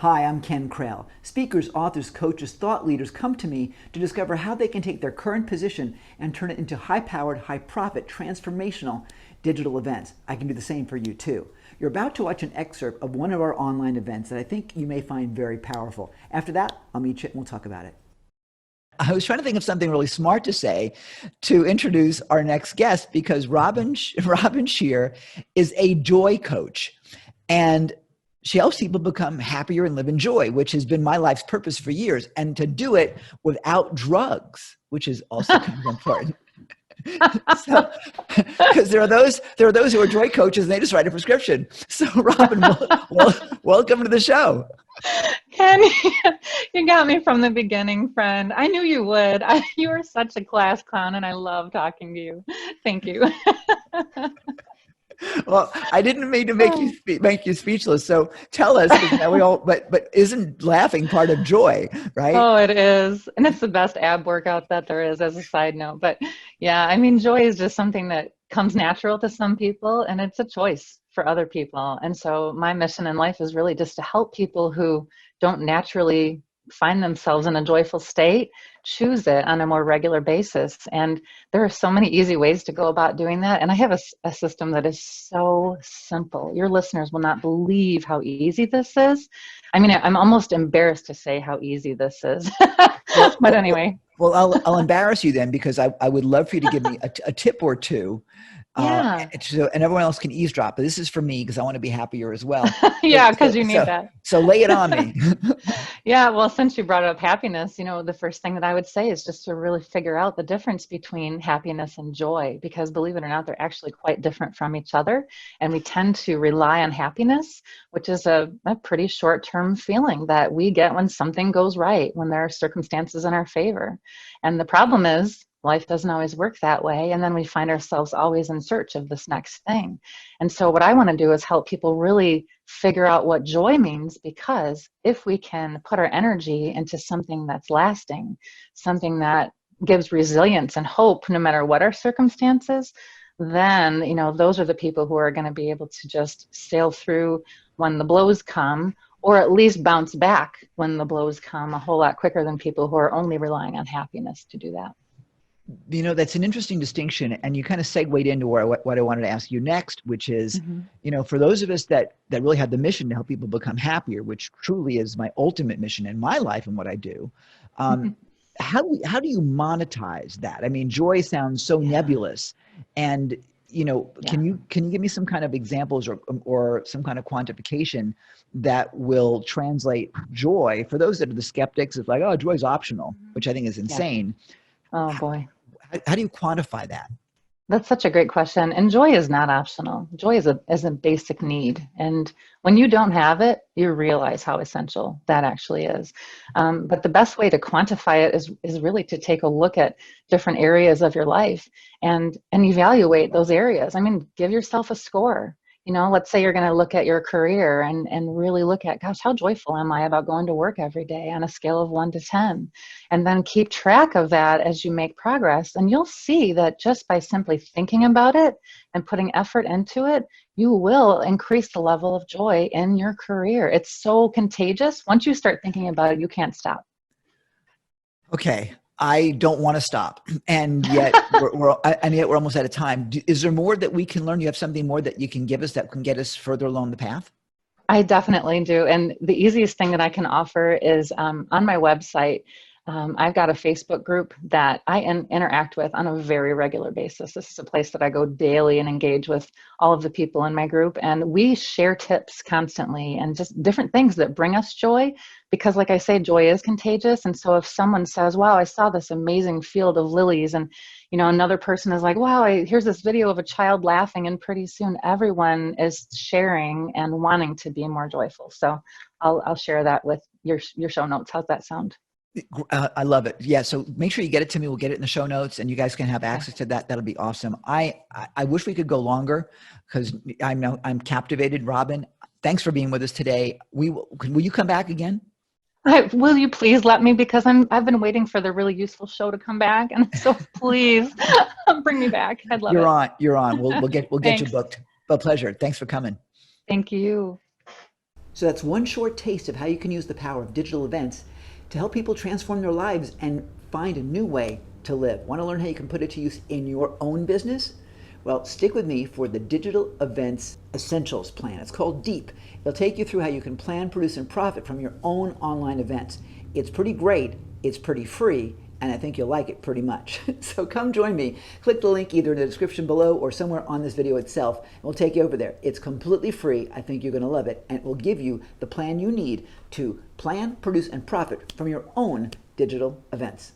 Hi, I'm Ken Krell. Speakers, authors, coaches, thought leaders come to me to discover how they can take their current position and turn it into high-powered, high-profit, transformational digital events. I can do the same for you too. You're about to watch an excerpt of one of our online events that I think you may find very powerful. After that, I'll meet you and we'll talk about it. I was trying to think of something really smart to say to introduce our next guest because Robin Shear is a joy coach. And she helps people become happier and live in joy, which has been my life's purpose for years. And to do it without drugs, which is also kind of important. So, because there are those who are joy coaches and they just write a prescription. So, Robin, welcome to the show. Ken, you got me from the beginning, friend. I knew you would. You are such a class clown, and I love talking to you. Thank you. Well, I didn't mean to make you speechless. So tell us, but isn't laughing part of joy, right? Oh, it is. And it's the best ab workout that there is, as a side note. But yeah, I mean, joy is just something that comes natural to some people, and it's a choice for other people. And so my mission in life is really just to help people who don't naturally find themselves in a joyful state choose it on a more regular basis. And there are so many easy ways to go about doing that. And I have a system that is so simple. Your listeners will not believe how easy this is. I mean, I'm almost embarrassed to say how easy this is. But anyway. Well, I'll embarrass you then because I would love for you to give me a tip or two. Yeah. And everyone else can eavesdrop, but this is for me because I want to be happier as well. Yeah, because you need that. So lay it on me. Yeah, well, since you brought up happiness, the first thing that I would say is just to really figure out the difference between happiness and joy, because believe it or not, they're actually quite different from each other. And we tend to rely on happiness, which is a pretty short-term feeling that we get when something goes right, when there are circumstances in our favor. And the problem is, life doesn't always work that way. And then we find ourselves always in search of this next thing. And so what I want to do is help people really figure out what joy means, because if we can put our energy into something that's lasting, something that gives resilience and hope, no matter what our circumstances, then, those are the people who are going to be able to just sail through when the blows come, or at least bounce back when the blows come a whole lot quicker than people who are only relying on happiness to do that. That's an interesting distinction, and you kind of segued into what I wanted to ask you next, which is, for those of us that really have the mission to help people become happier, which truly is my ultimate mission in my life and what I do. How do you monetize that? I mean, joy sounds so nebulous, and can you give me some kind of examples or some kind of quantification that will translate joy for those that are the skeptics? It's like, oh, joy is optional, which I think is insane. Oh boy. How do you quantify that? That's such a great question. And joy is not optional. Joy is a basic need. And when you don't have it, you realize how essential that actually is. But the best way to quantify it is really to take a look at different areas of your life and evaluate those areas. I mean, give yourself a score. Let's say you're going to look at your career and really look at, gosh, how joyful am I about going to work every day on a scale of 1 to 10? And then keep track of that as you make progress. And you'll see that just by simply thinking about it and putting effort into it, you will increase the level of joy in your career. It's so contagious. Once you start thinking about it, you can't stop. Okay. I don't want to stop, and yet we're almost out of time. Is there more that we can learn? You have something more that you can give us that can get us further along the path? I definitely do. And the easiest thing that I can offer is on my website, I've got a Facebook group that I interact with on a very regular basis. This is a place that I go daily and engage with all of the people in my group. And we share tips constantly and just different things that bring us joy. Because like I say, joy is contagious. And so if someone says, wow, I saw this amazing field of lilies, and another person is like, wow, here's this video of a child laughing, and pretty soon everyone is sharing and wanting to be more joyful. So I'll share that with your show notes. How's that sound? I love it. Yeah. So make sure you get it to me. We'll get it in the show notes and you guys can have access to that. That'll be awesome. I wish we could go longer because I'm captivated. Robin, thanks for being with us today. Will you come back again? Will you please let me, because I've been waiting for the really useful show to come back. And so please bring me back. I'd love it. You're on. We'll get you booked. A pleasure. Thanks for coming. Thank you. So that's one short taste of how you can use the power of digital events to help people transform their lives and find a new way to live. Want to learn how you can put it to use in your own business? Well, stick with me for the Digital Events Essentials Plan. It's called DEEP. It'll take you through how you can plan, produce, and profit from your own online events. It's pretty great, it's pretty free, and I think you'll like it pretty much. So come join me. Click the link either in the description below or somewhere on this video itself, and we'll take you over there. It's completely free. I think you're going to love it, and it will give you the plan you need to plan, produce, and profit from your own digital events.